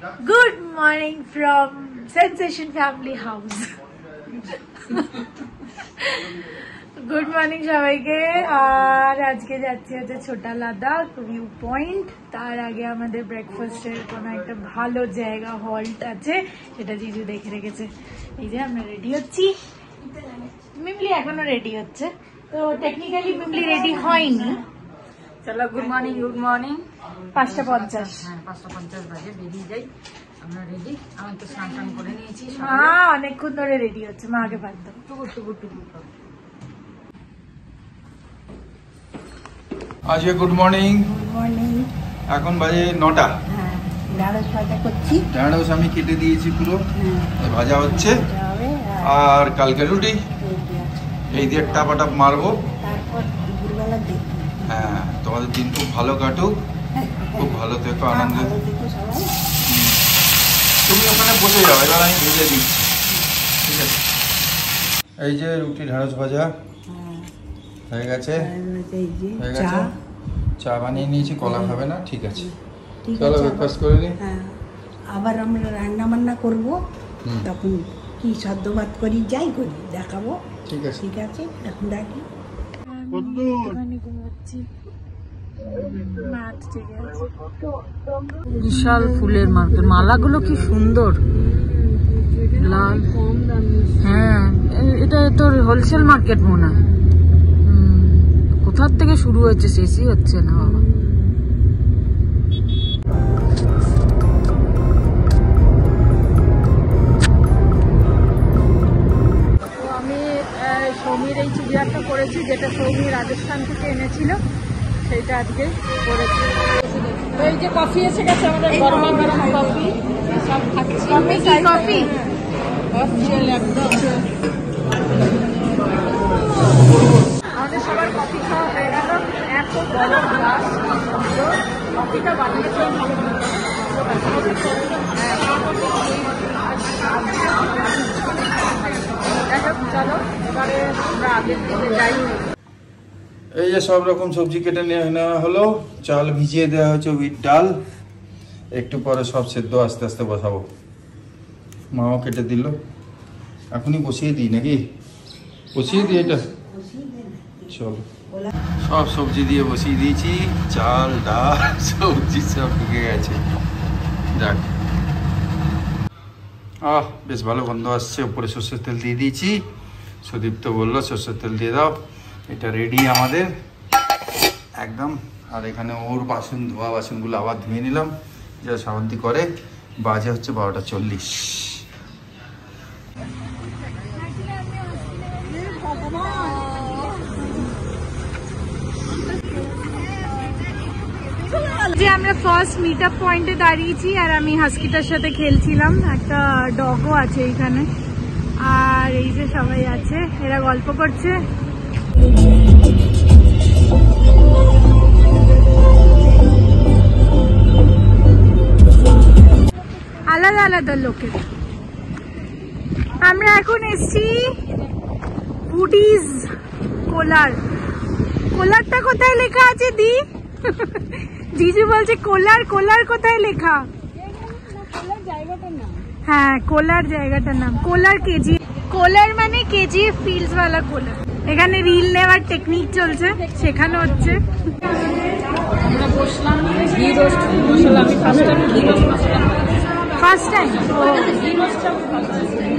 Good morning from Sensation Family House. Good morning সবাইকে। আর আজকে যাচ্ছি হচ্ছে ছোটা লাদাখ ভিউ পয়েন্ট। তার আগে আমাদের ব্রেকফাস্টের কোনো একটা ভালো জায়গা হল্ট আছে, সেটা জিজু দেখে রেখেছে। এই যে আমরা রেডি হচ্ছি, মিমলি এখনো রেডি হচ্ছে, তো টেকনিক্যালি মিমলি রেডি হয়নি। চলো গুড মর্নিং। Good morning. 5:50। হ্যাঁ 5:50 বাজে বেরিয়ে যাই। আমরা রেডি। আমি তো স্নান টান করে নিয়েছি। মা অনেকক্ষণ ধরে রেডি হচ্ছে, মা আগে বাদ দাও। আজকে গুড মর্নিং। Good morning. এখন বাজে 9টা। হ্যাঁ, ঢেঁড়স ভাজা করছি। ঢেঁড়স আমি কেটে দিয়েছি পুরো, ভাজা হচ্ছে। আর কালকে রুটি, এই দিয়ে টাপাটাপ মারবো। তারপর দুপুরবেলা দেখি। হ্যাঁ, তোমাদের দিন খুব ভালো কাটুক, খুব ভালো থেকো, আনন্দে। তুমি ওখানে বসে যাও, এবার আমি ভেজে দিচ্ছি, ঠিক আছে? এই যে রুটি ঢেঁড়স ভাজা হয়ে গেছে, হয়ে গেছে। চা বানিয়ে নিয়েছি, কলা খাবে না, ঠিক আছে? চলো ব্রেকফাস্ট করে নিই। আবার আমরা রান্না বান্না করবো, তখন কি সদ্য ভাত করি যাই করি দেখাবো। ঠিক আছে, ঠিক আছে, এখন রাখি। বিশাল ফুলের মার্কেট, মালাগুলো কি সুন্দর লাল। হ্যাঁ, এটা তোর হোলসেল মার্কেট মনে হয়। কোথার থেকে শুরু হচ্ছে, শেষই হচ্ছে না বাবা। আমি সৌমির এই চুড়িদারটা করেছি, যেটা সৌমি রাজস্থান থেকে এনেছিল, সেটা আজকে করেছি। এই যে কফি এসে গেছে আমাদের, গরম গরম কফি সব খাচ্ছি। কফি একদম আমাদের সবার কফি খাওয়া হয়ে গেল। এত বড় গ্লাস, কফিটা বানিয়ে চলো এবারে আমরা আগের দিকে যাই। এই যে সব রকম সবজি কেটে নেওয়া হলো, চাল ভিজিয়ে দেওয়া হয়েছে, উইথ ডাল। একটু পরে সব সেদ্ধ আস্তে আস্তে বসাবো। মাও কেটে দিল, এখনই বসিয়ে দিই নাকি? বসিয়ে দিই এটা, চলো। সব সবজি দিয়ে বসিয়ে দিয়েছি, চাল ডাল সবজি সব ঢুকে গেছে। যাক, বেশ ভালো গন্ধ আসছে। উপরে সর্ষের তেল দিয়ে দিয়েছি। সুদীপ্ত বললো সর্ষের তেল দিয়ে দাও। এটা রেডি আমাদের একদম। আর এখানে ওর বাসন, ধোয়া বাসনগুলো আবার ধুয়ে নিলাম, যা শান্তি করে। বাজে হচ্ছে 12:40। যে আমরা ফার্স্ট মিট আপ পয়েন্টে দাঁড়িয়েছি, আর আমি হাস্কিটার সাথে খেলছিলাম। একটা ডগও আছে এখানে, আর এই যে সবাই আছে, এরা গল্প করছে। আলাদা আলাদা লোকের। আমরা এখন এসছি উডিজ কোলার। কোলারটা কোথায় লেখা আছে দি? জিজু বলছে কোলার, কোলার কোথায় লেখা? হ্যাঁ, কোলার জায়গাটার নাম। কোলার কেজি, কোলার মানে কেজি ফিল্ডস ওয়ালা কোলার। এখানে রিল নেওয়ার টেকনিক চলছে, শেখানো হচ্ছে। আমরা বসলাম, ঘি রোস্ট মশলা। আমি ফার্স্ট টাইম ঘি রোস্ট মশলা, ফার্স্ট টাইম। ঘি রোস্টটা ফার্স্ট টাইম।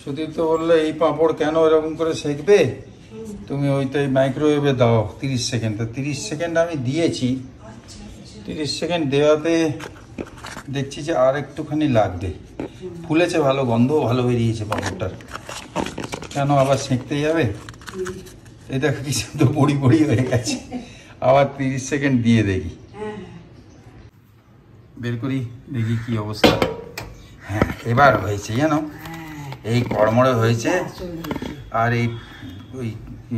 সুদীপ তো বললো এই পাঁপড় কেন এরকম করে সেঁকবে, তুমি ওইটাই মাইক্রোওয়েভে দাও 30 সেকেন্ড। তো 30 সেকেন্ড আমি দিয়েছি। 30 সেকেন্ড দেওয়াতে দেখছি যে আর একটুখানি লাগবে। ফুলেছে ভালো, গন্ধও ভালো বেরিয়েছে পাঁপড়টার। কেন আবার সেঁকতে যাবে? এই দেখো কিছু তো বড়ি বড়ি হয়ে গেছে। আবার 30 সেকেন্ড দিয়ে দেখি, বের করি দেখি কি অবস্থা। হ্যাঁ, এবার হয়েছে জানো, এই কড়মড়ে হয়েছে। আর এই ওই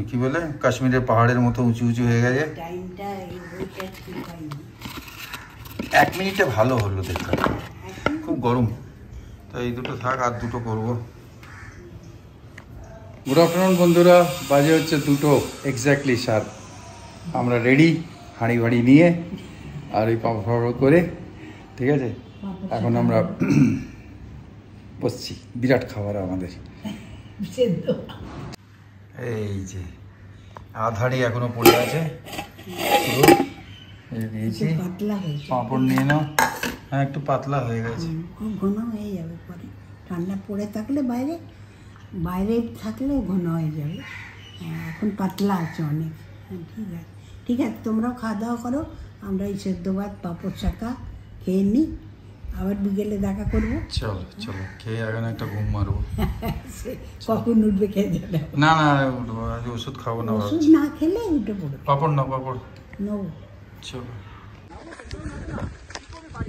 কি বলে কাশ্মীরের পাহাড়ের মতো উঁচু উঁচু হয়ে গেছে। 1 মিনিটে ভালো হলো দেখলাম, খুব গরম। তো এই দুটো থাক, আর দুটো করবো। গুড আফটারনুন বন্ধুরা, বাজে হচ্ছে 2টো এক্স্যাক্টলি 7। আমরা রেডি হাঁড়ি বাড়ি নিয়ে আর এই পাঁপড় করে, ঠিক আছে। এখন আমরা বসছি, বিরাট খাবার আমাদের। এই যে আধারি এখনো পড়ে আছে, দিয়েছি। পাঁপড় নিয়ে নাও। হ্যাঁ, একটু পাতলা হয়ে গেছে, ঘন হয়ে যাবে পরে। ঠান্ডা পড়ে থাকলে বাইরে বাইরে থাকলে ঘন হয়ে যাবে। এখন পাতলা আছে অনেক। ঠিক আছে, ঠিক আছে, তোমরাও খাওয়া দাওয়া করো। আমরা এই সেদ্ধ ভাত পাঁপড় চাকা খেয়ে নিই, আবার বিকেলে দেখা করবো। চলো চলো, খেয়ে এখন একটা ঘুম মারবো। কখন উঠবে খেয়ে যাবে? না না, ওষুধ খাবো না। ওষুধ না খেলে উঠে পড়বে। পাঁপড় না, পাঁপড় নেবো। চলো।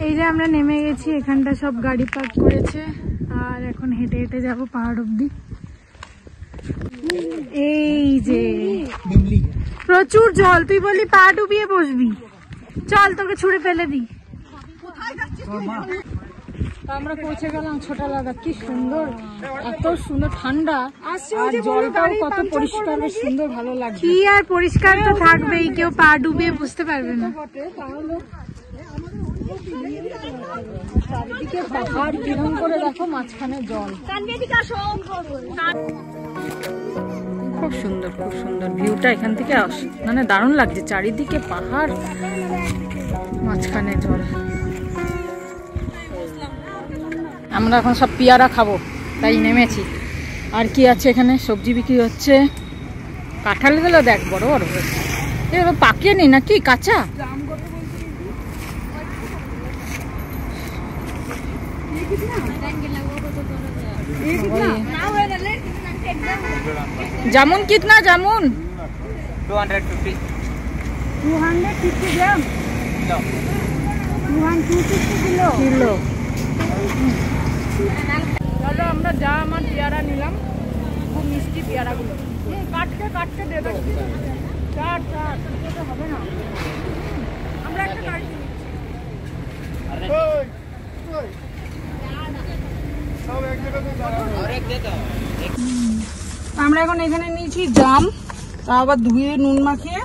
এই যে আমরা নেমে গেছি, এখানটা সব গাড়ি পার্ক করেছে, আর এখন হেঁটে হেঁটে যাব পাহাড় অব্দি। এই যে প্রচুর জল, তুই বলি পা ডুবিয়ে বসবি, চল তোকে ছুঁড়ে ফেলে দিই। আমরা পৌঁছে গেলাম ছোটা লাদাখ। কি সুন্দর, এত সুন্দর ঠান্ডা, আর জলটাও কত পরিষ্কার, বেশ সুন্দর, ভালো লাগছে। কি আর পরিষ্কার তো থাকবেই, কেউ পা ডুবিয়ে বুঝতে পারবে না। চারিদিকে পাহাড়, কিরম করে দেখো, মাঝখানে জল। খুব সুন্দর, খুব সুন্দর ভিউটা এখান থেকে মানে দারুণ লাগছে। চারিদিকে পাহাড়, মাঝখানে জল। আমরা এখন সব পেয়ারা খাবো, তাই নেমেছি। আর কি আছে এখানে, সবজি বিক্রি হচ্ছে। কাঁঠালগুলো দেখ বড় বড় হয়েছে, এবার পাকিয়ে নি নাকি কাঁচা। जामुन कितना, जामुन 250 ग्राम, 250 किलो। চলো আমরা জাম আর পেয়ারা নিলাম, খুব মিষ্টি পেয়ারাগুলো। কাটতে কাটতে দেবে, চার চার হবে না। আমরা একটা গাড়ি আমরা এখন এখানে নিয়েছি জাম, তা আবার ধুয়ে নুন মাখিয়ে,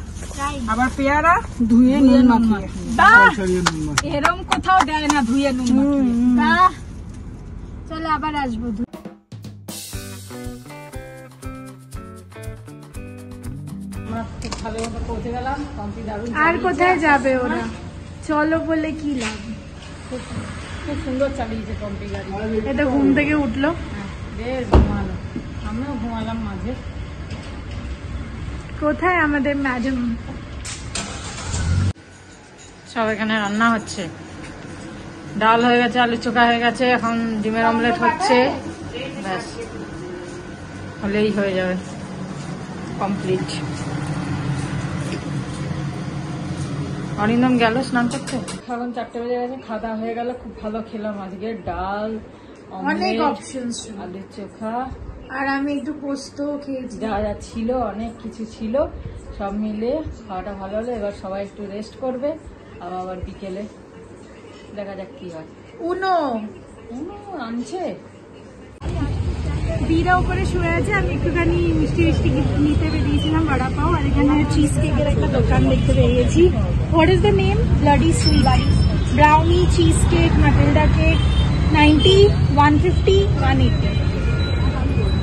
আবার পেয়ারা ধুয়ে নুন মাখিয়ে। এরকম কোথাও দেয় না ধুয়ে নুন মাখিয়ে। চলো আবার আসবো। আর কোথায় যাবে ওরা, চলো বলে কি লাভ। খুব সুন্দর চালিয়েছে পম্পি গাড়ি। এটা ঘুম থেকে উঠলো, বেশ ঘুমালো, আমিও ঘুমালাম মাঝে। কোথায় আমাদের ম্যাডাম? সব এখানে রান্না হচ্ছে, ডাল হয়ে গেছে, আলু চোখা হয়ে গেছে, এখন ডিমের অমলেট হচ্ছে। ব্যাস হলেই হয়ে যাবে, কমপ্লিট। অরিন্দম গেল স্নান করতে, এখন 4টে বেজে গেছে। খাওয়া দাওয়া হয়ে গেল, খুব ভালো খেলাম আজকে। ডাল, অনেক অমলেট, অপশন, আলু চোখা, আর আমি একটু পোস্ত খেয়েছি। যা যা ছিল অনেক কিছু ছিল, সব মিলে খাওয়াটা ভালো হলো। এবার সবাই একটু রেস্ট করবে, আবার বিকেলে দেখা যাক কি হয়। উনো আনছে, দিদা উপরে শুয়ে আছে, আমি একটুখানি মিষ্টি মিষ্টি নিতে বেরিয়েছিলাম, বড়া পাও। আর এখানে চিজ কেকের একটা দোকান দেখতে পেয়েছি। What is the name? Bloody sweet, brownie, cheese cake, Matilda cake, 90, 150, 180.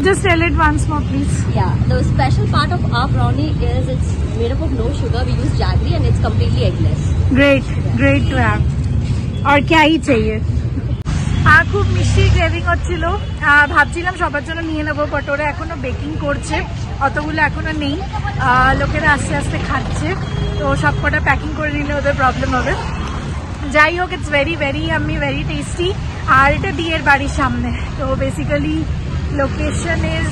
Just tell it once more, please. Yeah, the special part of our brownie is it's made up of no sugar. We use jaggery and it's completely eggless. Great, great to have. और क्या ही चाहिए। খুব মিষ্টি craving হচ্ছিল, ভাবছিলাম সবার জন্য নিয়ে নেবো, বাট ওরা এখনো বেকিং করছে, অতগুলো এখনো নেই। লোকেরা আস্তে আস্তে খাচ্ছে, তো সব কটা প্যাকিং করে নিলে ওদের প্রবলেম হবে। যাই হোক, it's very very yummy, very tasty. আর এটা দিয়ের বাড়ির সামনে, তো basically location is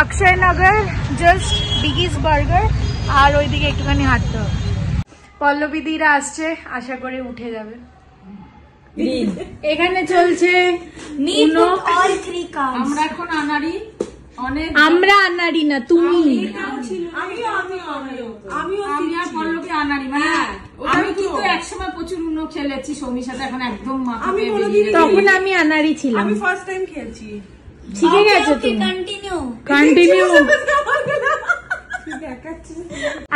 Akshaynagar, just Biggies burger. আর ওইদিকে একটুখানি হাঁটতে হবে। পল্লবী দিরা আসছে, আশা করে উঠে যাবে। এখানে চলছে আমরা এখন আনাড়ি, অনেক আমরা আনাড়ি না, তুমি। আমি আর পল্লবী আনাড়ি, মানে আমি কিন্তু একসময় প্রচুর উনো খেলেছি সৌমির সাথে, এখন একদম মাথা আমি পেয়ে কোনোদিন বেরিয়ে তখন আমি আনারি ছিলাম। আমি ফার্স্ট টাইম খেলছি। শিখে গেছো তুমি, কন্টিনিউ।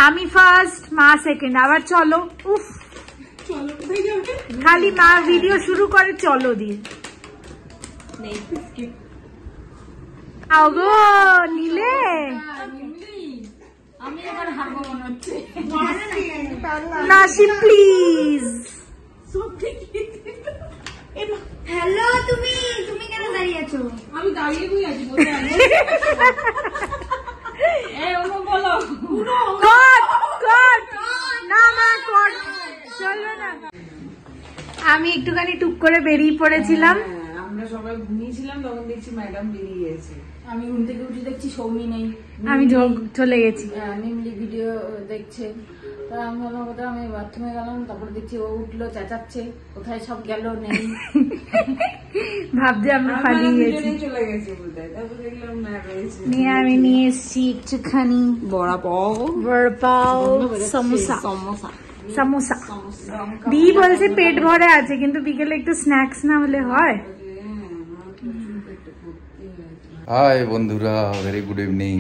আমি ফার্স্ট, মা সেকেন্ড, আবার চলো। উফ, খালি মা ভিডিও শুরু করে চলো দিয়ে। আগো নিলে আমি এবার হারবো মনে হচ্ছে। নাসি প্লিজ। হ্যালো, তুমি কেন দাঁড়িয়ে আছো? আমি দাঁড়িয়ে বই আছি, বলতে এই অনু বলো। কট কট না মা কট চলো না। আমি একটুখানি টুক করে বেরিয়ে পড়েছিলাম। আমরা সবাই ঘুমিয়েছিলাম, তখন দেখছি ম্যাডাম বেরিয়ে গেছে। আমি ঘুম থেকে উঠে দেখছি সৌমি নেই, আমি চলে গেছি। নিমলি ভিডিও দেখছে। তা আমি বললাম কোথায়, আমি বাথরুমে গেলাম, তারপরে দেখছি ও উঠলো চেঁচাচ্ছে, কোথায় সব গেল, নেই। ভাবছি আমরা পালিয়ে গেছি। চলে গেছে বোধহয়, তারপর দেখলাম না রয়েছে। নিয়ে আমি নিয়ে এসছি একটুখানি বড়া পাও, সমোসা সমোসা। দি বলছে পেট ভরে আছে, কিন্তু বিকেলে একটু স্ন্যাক্স না হলে হয়। হাই বন্ধুরা, ভেরি গুড ইভিনিং।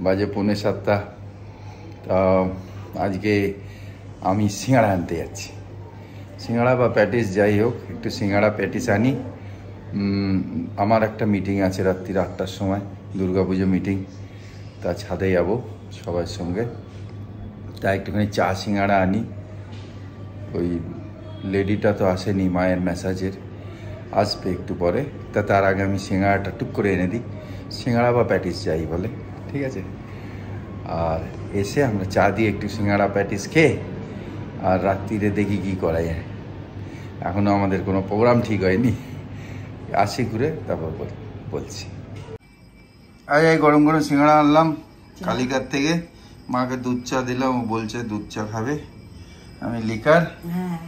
বাজে 6:45। তা আজকে আমি সিঙ্গাড়া আনতে যাচ্ছি। সিঙ্গাড়া বা প্যাটিস যাই হোক, একটু সিঙ্গাড়া প্যাটিস আনি। আমার একটা মিটিং আছে রাত্রি 8টার সময়, দুর্গাপুজো মিটিং। তা ছাদে যাব সবার সঙ্গে, তা একটুখানি চা সিঙ্গাড়া আনি। ওই লেডিটা তো আসেনি, মায়ের ম্যাসাজের, আসবে একটু পরে। তা তার আগে আমি সিঙ্গাড়াটা টুক করে এনে দিই। সিঙ্গাড়া বা প্যাটিস যাই বলে, ঠিক আছে। আর এসে আমরা চা দিয়ে একটু সিঙ্গাড়া প্যাটিস খেয়ে আর রাত্রিরে দেখি কি করা যায়। এখনও আমাদের কোনো প্রোগ্রাম ঠিক হয়নি, আসি ঘুরে তারপর বলছি। আজ এই গরম গরম সিঙ্গাড়া আনলাম কালিকার থেকে। মাকে দুধ চা দিলাম, ও বলছে দুধ চা খাবে। আমি লিকার। হ্যাঁ,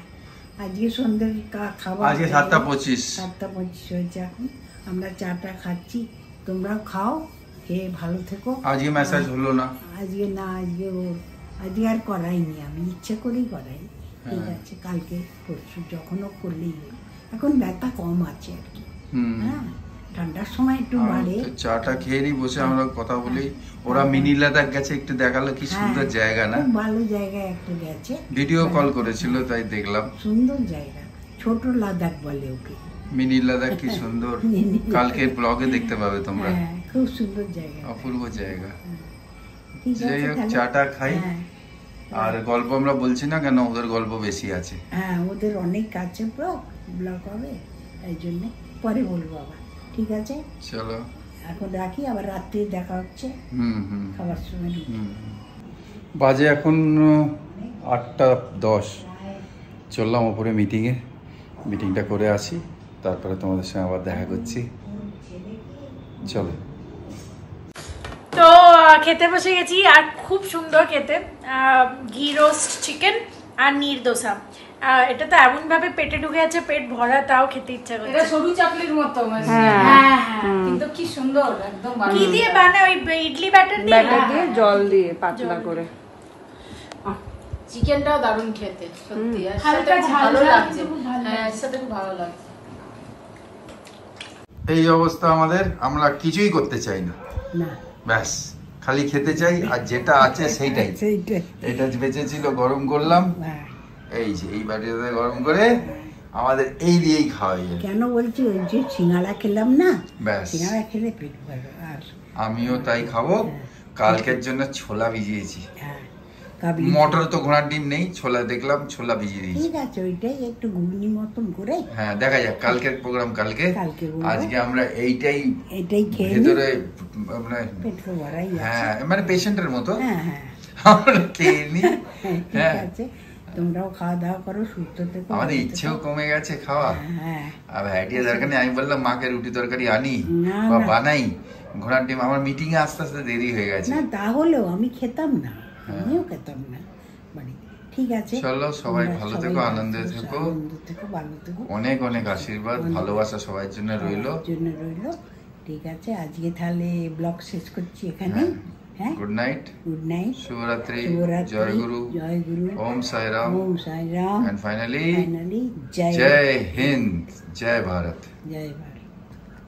আজকে সন্ধ্যের খাবার আজকে 7:25 হয়েছে। এখন আমরা চাটা খাচ্ছি, তোমরাও খাও, খেয়ে ভালো থেকো। আজকে মেসেজ হলো না। আজকে না, আজকে আর করাইনি, আমি ইচ্ছে করেই করাইনি। ঠিক আছে, কালকে পরশু যখনও করলেই হলো। এখন ব্যথা কম আছে আর কি। হ্যাঁ, ঠান্ডার সময় একটু বাড়ে। চাটা খেয়ে নি, বসে আমরা কথা বলি। ওরা মিনি লাদাখ গেছে, একটু দেখালো কি সুন্দর জায়গা না? খুব ভালো জায়গায় একটু গেছে, ভিডিও কল করেছিল, তাই দেখলাম। সুন্দর জায়গা, ছোট লাদাখ বলে ওকে। মিনি লাদাখ কি সুন্দর, কালকে ব্লগে দেখতে পাবে তোমরা। হ্যাঁ, খুব সুন্দর জায়গা, অপূর্ব জায়গা। ঠিক আছে, যাই হোক, তাহলে- চাটা খাই। হ্যাঁ, আর গল্প আমরা বলছি না কেন, ওদের গল্প বেশি আছে। হ্যাঁ, ওদের অনেক কাছে ব্লগ হবে, এই জন্য পরে বলবো আবার। ঠিক আছে, চলো এখন রাখি, আবার রাত্রে দেখা হচ্ছে খাবার সময়। বাজে এখন 8:10। চললাম ওপরে মিটিংয়ে, মিটিংটা করে আসি, তারপরে তোমাদের সঙ্গে আবার দেখা করছি। চলো। তো খেতে বসে গেছি, আর খুব সুন্দর খেতে। ঘি রোস্ট চিকেন আর নির্দোসা। এটা তো এমন ভাবে পেটে ঢুকে আছে, পেট ভরা, তাও খেতে ইচ্ছা করছে। এটা সরু চাপলির মতো, কিন্তু কি সুন্দর একদম। কি দিয়ে বানায়? ওই ইডলি ব্যাটার দিয়ে? দিয়ে জল দিয়ে পাতলা করে। চিকেনটাও দারুণ খেতে সত্যি, আর হালকা সাথে ঝাল ভালো ঝাল, লাগছে। খুব ভালো হ্যাঁ, এর সাথে খুব ভালো লাগছে। এই অবস্থা আমাদের, আমরা কিছুই করতে চাই না, না, ব্যাস খালি খেতে চাই, আর যেটা আছে সেইটাই। সেইটাই। এটা বেঁচে ছিল, গরম করলাম, হ্যাঁ, এই যে এই বাটিতে গরম করে আমাদের এই দিয়েই খাওয়া যায়। কেন বলছি, ওই যে সিঙ্গাড়া খেলাম না, ব্যাস সিঙ্গাড়া খেলে পেট ভরে। আর আমিও তাই খাবো। কালকের জন্য ছোলা ভিজিয়েছি। হ্যাঁ, কাবলি। মটর তো ঘোড়ার ডিম নেই, ছোলা দেখলাম, ছোলা ভিজিয়ে দিয়েছি। ঠিক আছে, ওইটাই একটু ঘুগনি মতন করে। হ্যাঁ, দেখা যাক কালকের প্রোগ্রাম কালকে। বলবো। আজকে আমরা এটাই খেয়ে ভেতরে মানে, পেট তো ভরাই আছে। হ্যাঁ মানে পেশেন্টের মতো হ্যাঁ, হ্যাঁ, আমরা খেয়ে নি। ঠিক হ্যাঁ, আছে, তোমরাও খাওয়া দাওয়া করো, সুস্থ থেকো। আমাদের ভালো ইচ্ছেও থেকো। কমে গেছে খাওয়া। হ্যাঁ, আর ভ্যারাইটির দরকার নেই। আমি বললাম মাকে রুটি তরকারি আনি না, বা না। বানাই, ঘোড়ার ডিম। আমার মিটিং এ আস্তে আস্তে দেরি হয়ে গেছে। না তাহলেও আমি খেতাম না, আমিও খেতাম না বাড়িতে। ঠিক আছে, চলো, সবাই তোমরা ভালো সবাই থেকো, ভালো আনন্দে থেকো, থেকো। আনন্দ থেকো, ভালো থেকো। অনেক অনেক আশীর্বাদ, ভালোবাসা সবার জন্য রইলো। জন্য রইলো। ঠিক আছে, আজকে তাহলে ব্লগ শেষ করছি এখানে। হ্যাঁ গুড নাইট, গুড নাইট, শুভরাত্রি, শুভরাত্রি, জয় গুরু, জয় গুরু, ওম Sai Ram, Om Sai Ram, and finally finally জয় জয় হিন্দ, জয় ভারত। জয় ভারত।